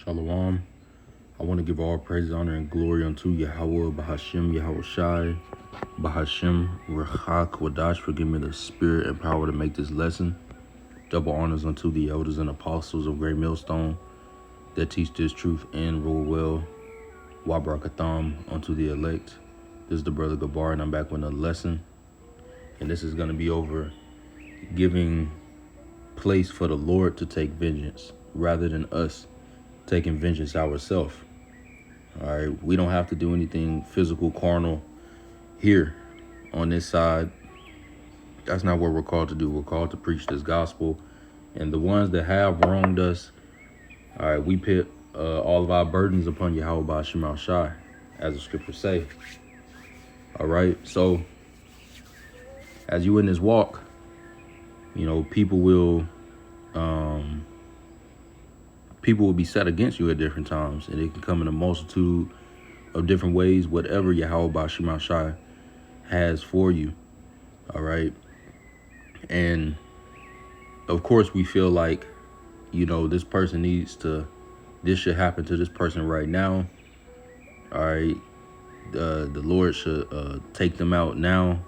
Shalom. I want to give all praise, honor, and glory unto Yahweh, Bahashem, Yahweh Shai, Bahashem, Rechak, Wadash, for giving me the spirit and power to make this lesson. Double honors unto the elders and apostles of Great Millstone that teach this truth and rule well. Wabarakatham unto the elect. This is the brother Gabar, and I'm back with another lesson. And this is going to be over giving place for the Lord to take vengeance rather than us taking vengeance ourselves. All right, we don't have to do anything physical, carnal here on this side. That's not what we're called to do. We're called to preach this gospel. And the ones that have wronged us, all right, we put all of our burdens upon Yahweh Ba'Shem Shai, as the scriptures say. All right, so as you in this walk, you know, people will be set against you at different times, and it can come in a multitude of different ways, whatever Yahweh Ba'Shem Shai has for you. All right. And of course we feel like, you know, this should happen to this person right now. All right. The Lord should take them out now,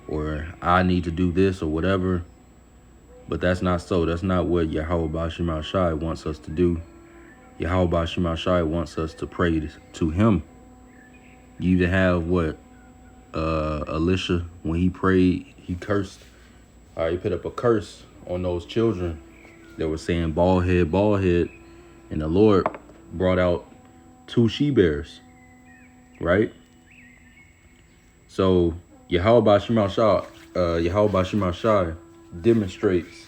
or I need to do this or whatever. But that's not so. That's not what Yahweh Ba'Shem Shai wants us to do. Yahweh Ba'Shem Shai wants us to pray to him. You even have Elisha, when he prayed, he cursed. He put up a curse on those children that were saying bald head, and the Lord brought out 2 she-bears, right? So Yahweh Ba'Shem Shai demonstrates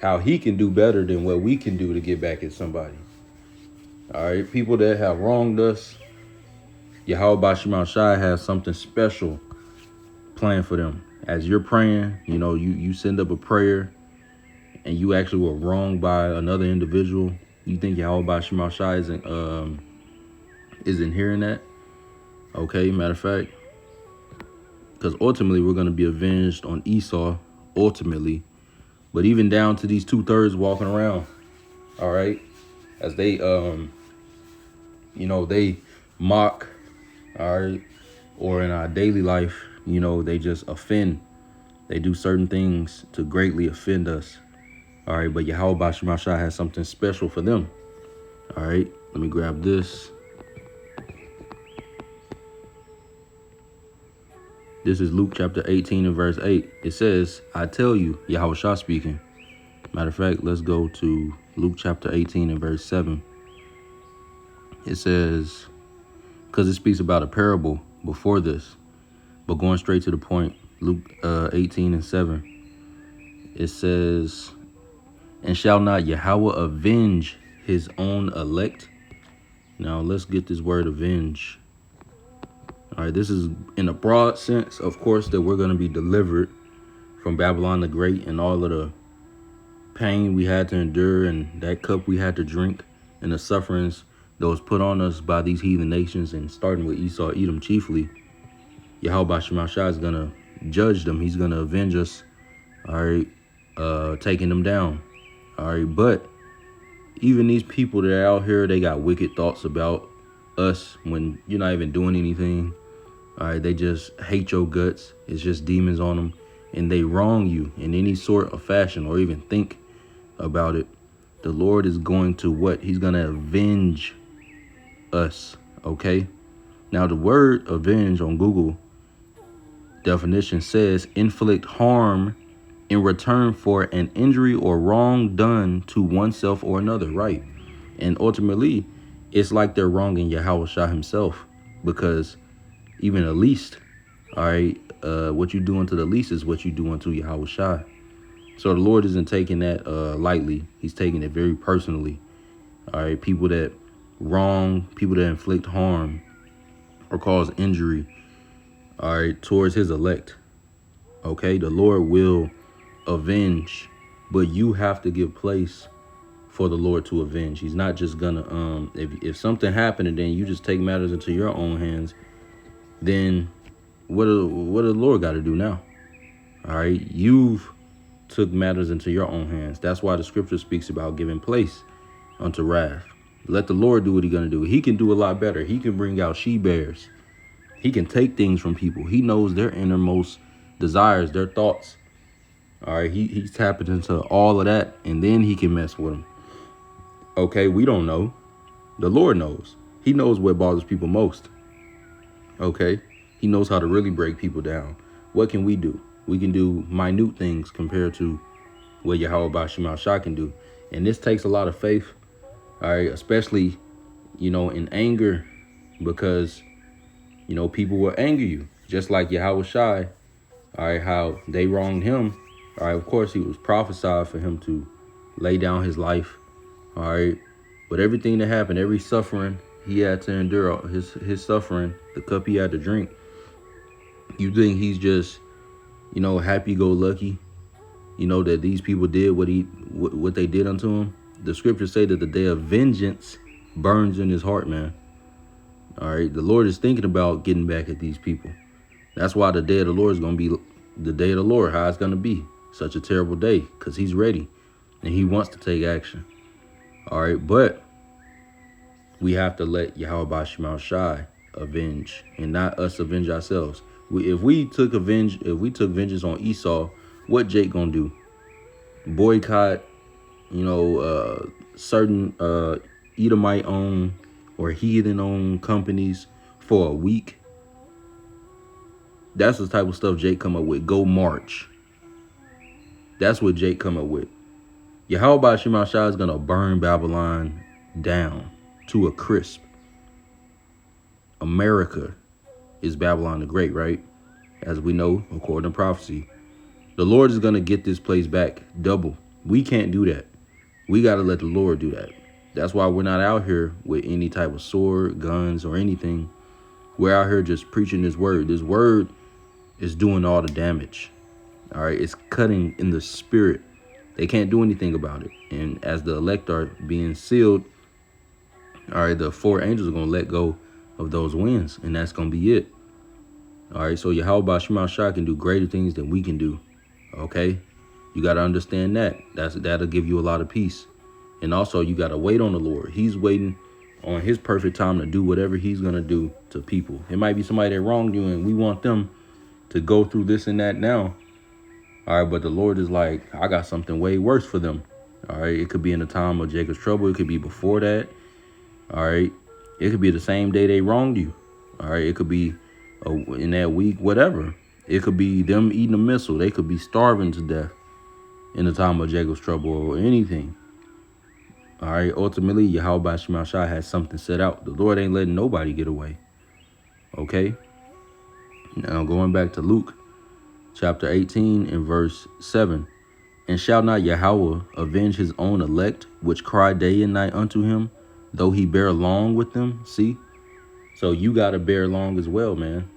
how he can do better than what we can do to get back at somebody. All right, people that have wronged us, Yahweh Ba'Shem Shai has something special planned for them. As you're praying, you know, you send up a prayer and you actually were wronged by another individual. You think Yahweh Ba'Shem Shai isn't hearing that? Okay, matter of fact, because ultimately we're going to be avenged on Esau, ultimately. But even down to these 2/3 walking around, all right, as they, you know, they mock, all right, or in our daily life, you know, they just offend. They do certain things to greatly offend us, all right. But Yahweh Ba'Shem Shai has something special for them, all right. Let me grab this. This is Luke chapter 18 and verse 8. It says, I tell you, Yahweh Shai speaking. Matter of fact, let's go to Luke chapter 18 and verse 7. It says, because it speaks about a parable before this, but going straight to the point, Luke 18 and 7. It says, and shall not Yahweh avenge his own elect? Now let's get this word avenge. All right, this is in a broad sense, of course, that we're going to be delivered from Babylon the Great and all of the pain we had to endure and that cup we had to drink and the sufferings that was put on us by these heathen nations, and starting with Esau, Edom chiefly. Yahweh Ba'Shem Shai is going to judge them. He's going to avenge us, all right, taking them down, all right. But even these people that are out here, they got wicked thoughts about us when you're not even doing anything. All right, they just hate your guts. It's just demons on them, and they wrong you in any sort of fashion or even think about it. The Lord is going to what? He's going to avenge us, okay? Now, the word avenge on Google definition says inflict harm in return for an injury or wrong done to oneself or another, right? And ultimately, it's like they're wronging Yahweh Shai himself, because even the least, all right, what you do unto the least is what you do unto Yahweh Shai. So the Lord isn't taking that lightly. He's taking it very personally. All right, people that wrong, people that inflict harm or cause injury, all right, towards his elect. Okay, the Lord will avenge, but you have to give place for the Lord to avenge. He's not just gonna if something happened and then you just take matters into your own hands, then what do the Lord got to do now? All right, you've took matters into your own hands. That's why the scripture speaks about giving place unto wrath. Let the Lord do what he's going to do. He can do a lot better. He can bring out she-bears. He can take things from people. He knows their innermost desires, their thoughts. All right, he's tapping into all of that, and then he can mess with them. Okay, we don't know. The Lord knows. He knows what bothers people most. Okay, he knows how to really break people down. What can we do? We can do minute things compared to what Yahweh Shema Shah can do. And this takes a lot of faith, all right, especially, in anger, because, people will anger you. Just like Yahweh Shai, all right, how they wronged him. All right, of course, he was prophesied for him to lay down his life. All right, but everything that happened, every suffering he had to endure, his suffering, the cup he had to drink. You think he's just, happy-go-lucky, that these people did what they did unto him? The scriptures say that the day of vengeance burns in his heart, man. All right, the Lord is thinking about getting back at these people. That's why the day of the Lord is going to be the day of the Lord, how it's going to be. Such a terrible day, because he's ready and he wants to take action. All right, but we have to let Yahweh Shema Shai avenge and not us avenge ourselves. If we took vengeance on Esau, what Jake gonna do? Boycott, certain Edomite owned or heathen owned companies for a week? That's the type of stuff Jake come up with. Go march. That's what Jake come up with. Yahweh Shema Shai is gonna burn Babylon down to a crisp. America is Babylon the Great, right? As we know, according to prophecy. The Lord is going to get this place back double. We can't do that. We got to let the Lord do that. That's why we're not out here with any type of sword, guns, or anything. We're out here just preaching this word. This word is doing all the damage. All right, it's cutting in the spirit. They can't do anything about it. And as the elect are being sealed, all right, the 4 angels are going to let go of those winds, and that's going to be it. All right, so Yahweh Shema Shai can do greater things than we can do. Okay, you got to understand that. That'll give you a lot of peace. And also, you got to wait on the Lord. He's waiting on his perfect time to do whatever he's going to do to people. It might be somebody that wronged you, and we want them to go through this and that now. All right, but the Lord is like, I got something way worse for them. All right, it could be in the time of Jacob's trouble. It could be before that. All right, it could be the same day they wronged you. All right, it could be in that week, whatever. It could be them eating a missile. They could be starving to death in the time of Jacob's trouble or anything. All right, ultimately, Yahweh Shema Shai has something set out. The Lord ain't letting nobody get away. Okay, now going back to Luke chapter 18 and verse 7. And shall not Yahweh avenge his own elect, which cry day and night unto him, though he bear long with them? See? So you got to bear long as well, man.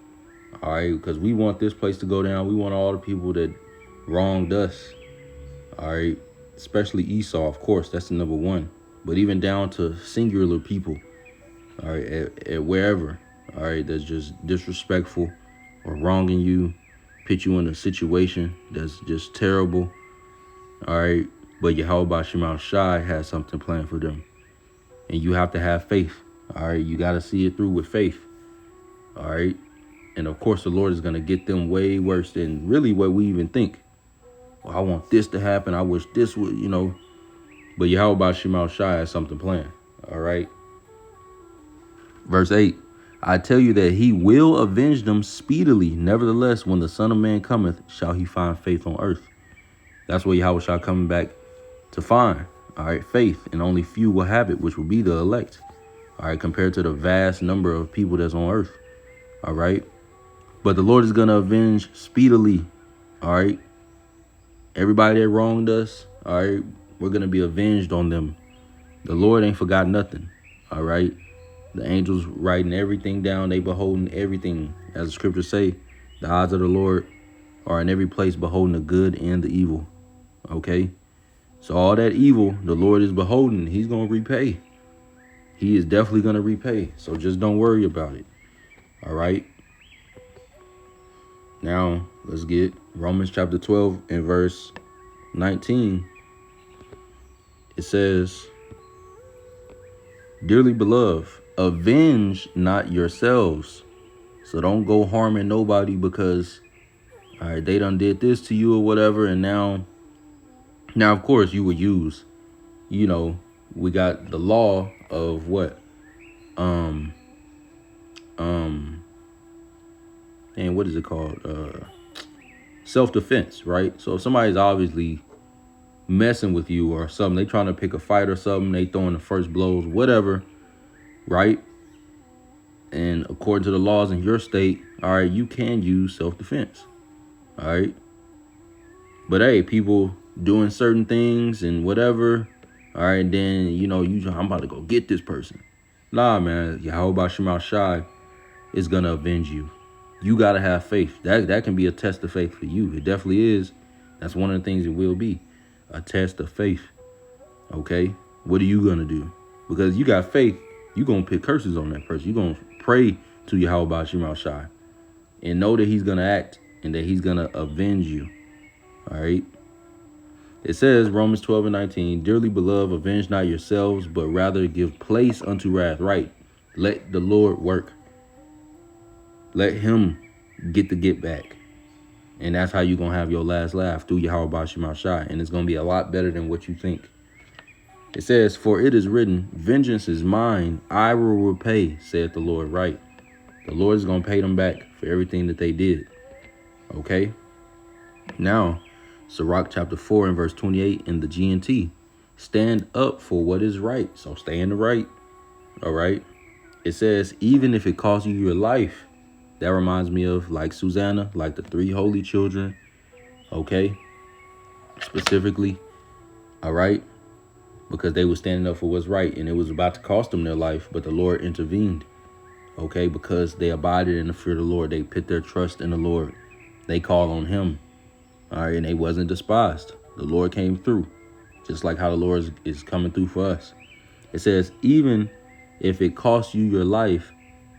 All right, because we want this place to go down. We want all the people that wronged us. All right, especially Esau, of course, that's the number one. But even down to singular people, all right, at wherever, all right, that's just disrespectful or wronging you, put you in a situation that's just terrible. All right, but Yahweh Shema Shai has something planned for them. And you have to have faith. All right, you got to see it through with faith. All right. And of course, the Lord is going to get them way worse than really what we even think. Well, I want this to happen. I wish this would, But Yahweh Shema Shai has something planned. All right. Verse 8. I tell you that he will avenge them speedily. Nevertheless, when the Son of Man cometh, shall he find faith on earth. That's what Yahweh shall coming back to find. All right, faith. And only few will have it, which will be the elect. All right, compared to the vast number of people that's on earth. All right. But the Lord is going to avenge speedily. All right. Everybody that wronged us. All right. We're going to be avenged on them. The Lord ain't forgot nothing. All right. The angels writing everything down. They beholding everything. As the scriptures say, the eyes of the Lord are in every place beholding the good and the evil. Okay. So all that evil the Lord is beholding, he's going to repay. He is definitely going to repay. So just don't worry about it. All right. Now, let's get Romans chapter 12 and verse 19. It says, Dearly beloved, avenge not yourselves. So don't go harming nobody because, all right, they done did this to you or whatever, and now of course you would use, you know, we got the law of what, um, um, and what is it called? Self-defense, right? So if somebody's obviously messing with you or something, they trying to pick a fight or something, they throwing the first blows, whatever, right? And according to the laws in your state, all right, you can use self-defense, all right? But hey, people doing certain things and whatever, all right, then, I'm about to go get this person. Nah, man, Yahweh Shema Shai is going to avenge you. You got to have faith. That can be a test of faith for you. It definitely is. That's one of the things it will be, a test of faith. Okay? What are you going to do? Because you got faith, you're going to put curses on that person. You're going to pray to Yahweh Shema Shai and know that he's going to act and that he's going to avenge you. All right? It says, Romans 12:19, dearly beloved, avenge not yourselves, but rather give place unto wrath. Right? Let the Lord work. Let him get back. And that's how you're going to have your last laugh through Yahweh Shema Shai. And it's going to be a lot better than what you think. It says, for it is written, vengeance is mine, I will repay, saith the Lord. Right? The Lord is going to pay them back for everything that they did. Okay? Now, Sirach chapter 4 and verse 28 in the GNT. Stand up for what is right. So stay in the right. All right? It says, even if it costs you your life. That reminds me of like Susanna, like the 3 holy children. Okay? Specifically. All right? Because they were standing up for what's right. And it was about to cost them their life. But the Lord intervened. Okay? Because they abided in the fear of the Lord. They put their trust in the Lord. They called on him. All right? And they wasn't despised. The Lord came through. Just like how the Lord is coming through for us. It says, even if it costs you your life,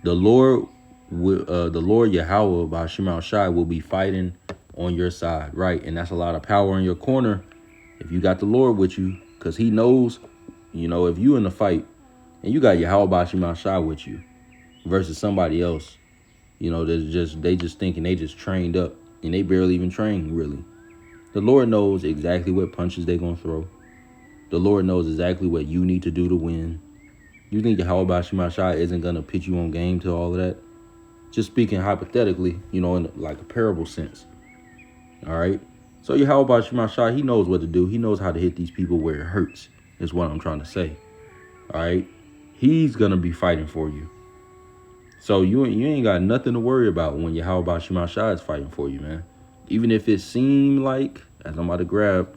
the Lord Yahweh by Shema Shai will be fighting on your side, right? And that's a lot of power in your corner if you got the Lord with you, because he knows, if you in the fight and you got Yahweh by Shema Shai with you versus somebody else, they just thinking they just trained up and they barely even trained, really. The Lord knows exactly what punches they're going to throw. The Lord knows exactly what you need to do to win. You think Yahweh Shema Shai isn't going to pitch you on game to all of that? Just speaking hypothetically, in like a parable sense. All right? So Yahweh Shema Shai, he knows what to do. He knows how to hit these people where it hurts, is what I'm trying to say. All right? He's going to be fighting for you. So you ain't got nothing to worry about when Yahweh Shema Shai is fighting for you, man. Even if it seemed like, as I'm about to grab,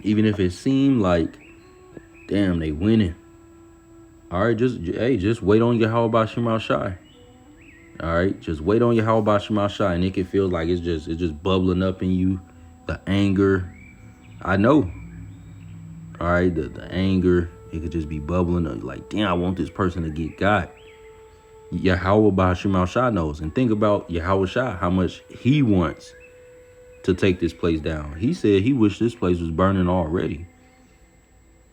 even if it seemed like, damn, they winning. All right, just wait on Yahweh Shema Shai. All right, just wait on Yahweh Shema Shai, and it can feel like it's just bubbling up in you, the anger. I know. All right, the anger, it could just be bubbling up, like, damn, I want this person to get got. Yahweh Shema Shai knows, and think about Yahweh Shai, how much he wants to take this place down. He said he wished this place was burning already.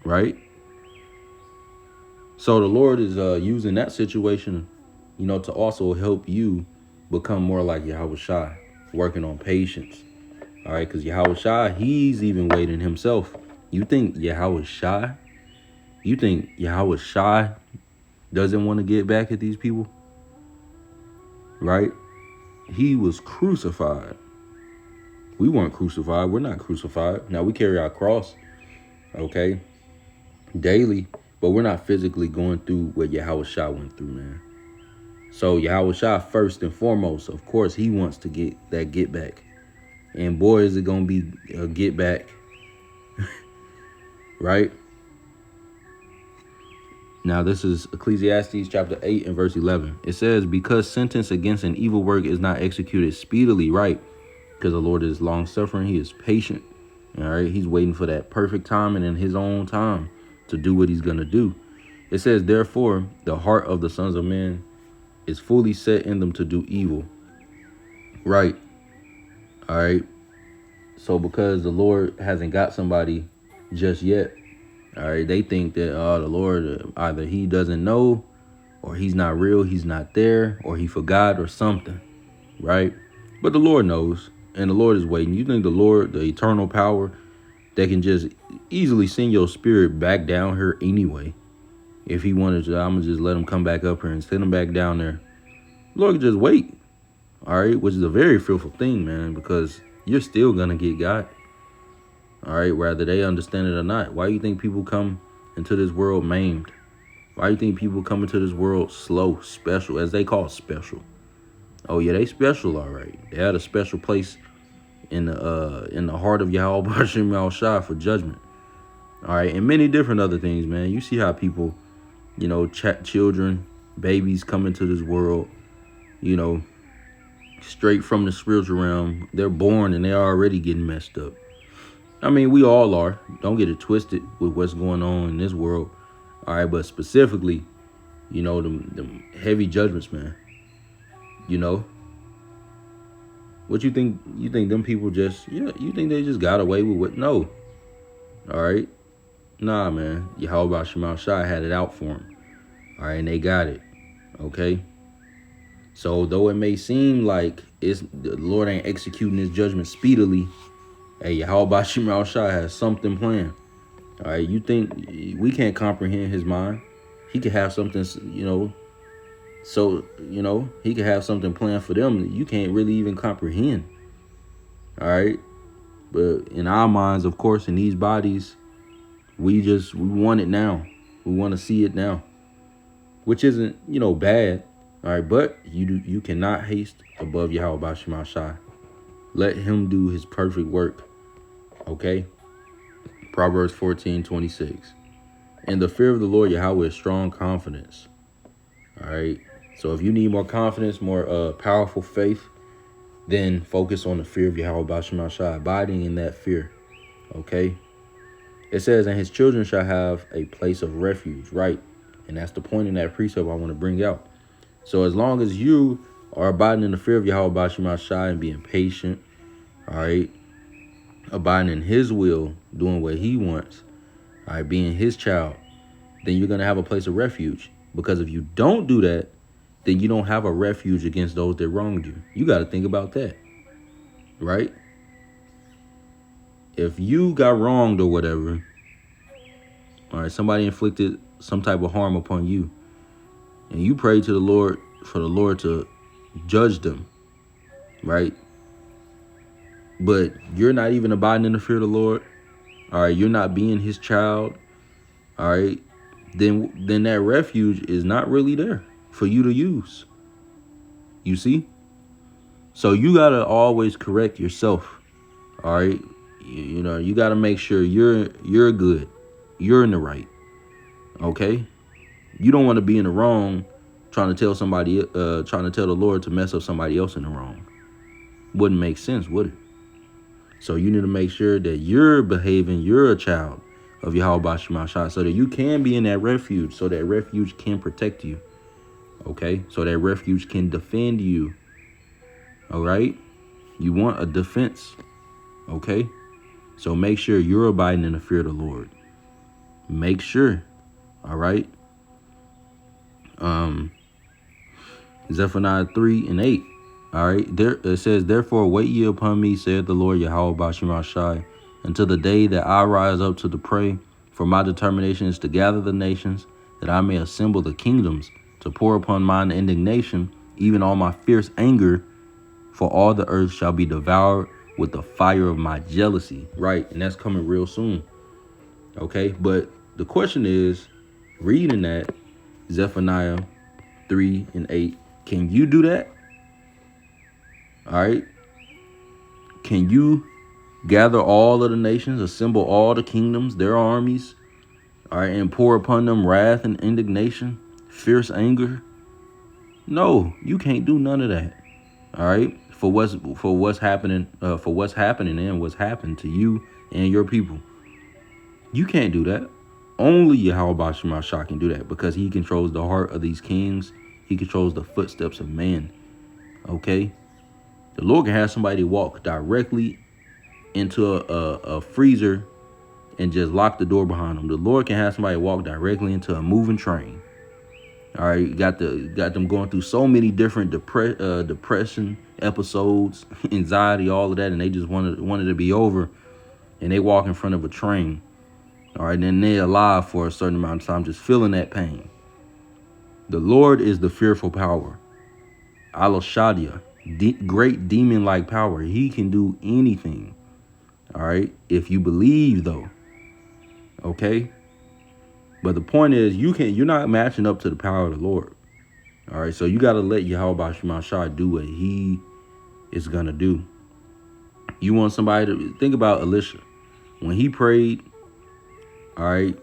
Right? So the Lord is using that situation, to also help you become more like Yahweh Shai, working on patience. All right, because Yahweh Shai, he's even waiting himself. You think Yahweh Shai doesn't want to get back at these people? Right? He was crucified. We weren't crucified. We're not crucified. Now we carry our cross, okay, daily, but we're not physically going through what Yahweh Shai went through, man. So Yahweh Shai, first and foremost, of course, he wants to get that get back. And boy, is it going to be a get back. Right? Now, this is Ecclesiastes chapter 8 and verse 11. It says, because sentence against an evil work is not executed speedily, right? Because the Lord is long suffering. He is patient. All right. He's waiting for that perfect time and in his own time to do what he's going to do. It says, therefore, the heart of the sons of men is fully set in them to do evil. Right. All right. So because the Lord hasn't got somebody just yet, All right, they think that the Lord either he doesn't know, or he's not real, he's not there, or he forgot or something, right? But the Lord knows, and the Lord is waiting. You think the Lord, the eternal power that can just easily send your spirit back down here anyway, if he wanted to, I'm gonna just let him come back up here and send him back down there. The Lord can just wait, all right, which is a very fearful thing, man, because you're still gonna get God, all right, whether they understand it or not. Why do you think people come into this world maimed? Why do you think people come into this world slow, special, as they call it, special? Oh yeah, they special, all right. They had a special place in the heart of Yahweh Bashim Al Shah for judgment. All right, and many different other things, man. You see how people, children, babies come into this world, you know, straight from the spiritual realm. They're born and they're already getting messed up. I mean, we all are. Don't get it twisted with what's going on in this world. All right, but specifically, them heavy judgments, man. What you think? You think them people just, you think they just got away with what? No. All right. Nah, man. Yahweh Shemal Shai had it out for them. All right, and they got it. Okay. So though it may seem like the Lord ain't executing his judgment speedily, hey, Yahweh Shemal Shai has something planned. All right, you think we can't comprehend his mind? He could have something, he could have something planned for them that you can't really even comprehend. All right, but in our minds, of course, in these bodies, we want it now. We want to see it now, which isn't, bad. All right, but you cannot haste above Yahweh Shema Shai. Let him do his perfect work. Okay. Proverbs 14:26. And the fear of the Lord Yahweh is strong confidence. All right. So if you need more confidence, more powerful faith, then focus on the fear of Yahweh Shema Shai, abiding in that fear. Okay. It says, and his children shall have a place of refuge, right? And that's the point in that precept I want to bring out. So as long as you are abiding in the fear of Yahweh Shema Shai and being patient, all right, abiding in his will, doing what he wants, all right, being his child, then you're going to have a place of refuge. Because if you don't do that, then you don't have a refuge against those that wronged you. You got to think about that, right? If you got wronged or whatever, all right, somebody inflicted some type of harm upon you, and you pray to the Lord for the Lord to judge them, right? But you're not even abiding in the fear of the Lord, all right, you're not being his child, all right, then that refuge is not really there for you to use. You see? So you got to always correct yourself, all right? You got to make sure you're good. You're in the right, okay? You don't want to be in the wrong trying to tell the Lord to mess up somebody else in the wrong. Wouldn't make sense, would it? So you need to make sure that you're behaving, you're a child of Yahweh Shema Shai, so that you can be in that refuge, so that refuge can protect you, okay? So that refuge can defend you, all right? You want a defense, okay? So make sure you're abiding in the fear of the Lord. Make sure, all right? Zephaniah 3:8. All right, there it says, therefore wait ye upon me, saith the Lord Yahweh Bashim Shai, until the day that I rise up to the prey. For my determination is to gather the nations, that I may assemble the kingdoms, to pour upon mine indignation, even all my fierce anger, for all the earth shall be devoured with the fire of my jealousy. Right, and that's coming real soon. Okay, but the question is, reading that, Zephaniah 3:8, can you do that? All right. Can you gather all of the nations, assemble all the kingdoms, their armies, all right, and pour upon them wrath and indignation, fierce anger? No, you can't do none of that. All right. For what's happening and what's happened to you and your people. You can't do that. Only Yahweh Shema Shai can do that, because he controls the heart of these kings. He controls the footsteps of man. Okay. The Lord can have somebody walk directly into a freezer and just lock the door behind them. The Lord can have somebody walk directly into a moving train. All right, got them going through so many different depression episodes, anxiety, all of that, and they just wanted to be over, and they walk in front of a train. All right, and then they're alive for a certain amount of time, just feeling that pain. The Lord is the fearful power. Aloshadia, great demon-like power. He can do anything. All right, if you believe, though. Okay. But the point is, you're not matching up to the power of the Lord. All right, so you got to let Yahweh Shai do what he is going to do. You want somebody to think about Elisha. When he prayed, all right,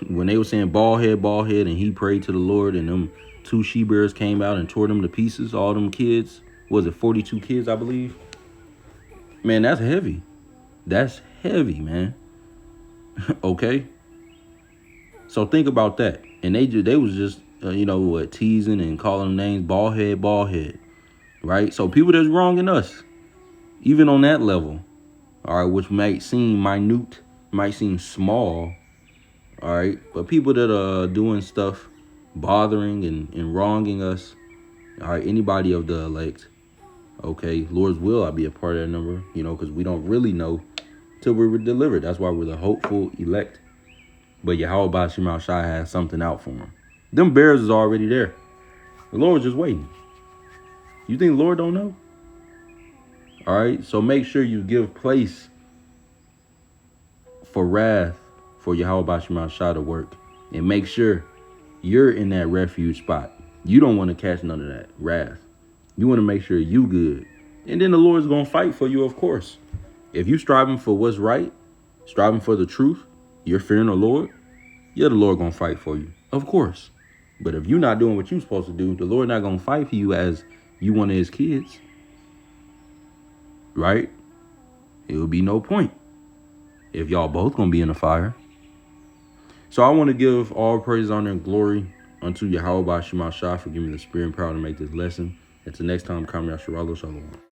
when they were saying bald head, and he prayed to the Lord, and them 2 she-bears came out and tore them to pieces, all them kids. Was it 42 kids, I believe? Man, that's heavy. That's heavy, man. Okay? So think about that. And they was just, teasing and calling them names, bald head, right? So people that's wronging us, even on that level, all right, which might seem minute, might seem small, all right, but people that are doing stuff, bothering and wronging us, all right, anybody of the elect, okay, Lord's will, I'll be a part of that number, because we don't really know till we were delivered. That's why we're the hopeful elect. But Yahweh Shai has something out for them. Them bears is already there. The Lord's just waiting. You think the Lord don't know? All right, so make sure you give place for wrath for Yahweh Shai to work. And make sure you're in that refuge spot. You don't want to catch none of that wrath. You want to make sure you good. And then the Lord's going to fight for you, of course. If you striving for what's right, striving for the truth, you're fearing the Lord, the Lord going to fight for you, of course. But if you're not doing what you're supposed to do, the Lord not going to fight for you as you one of his kids. Right? It will be no point if y'all both going to be in the fire. So I want to give all praise, honor, and glory unto Yahweh Shai for giving me the spirit and power to make this lesson. Until next time, Kam Yasharalo Shalom.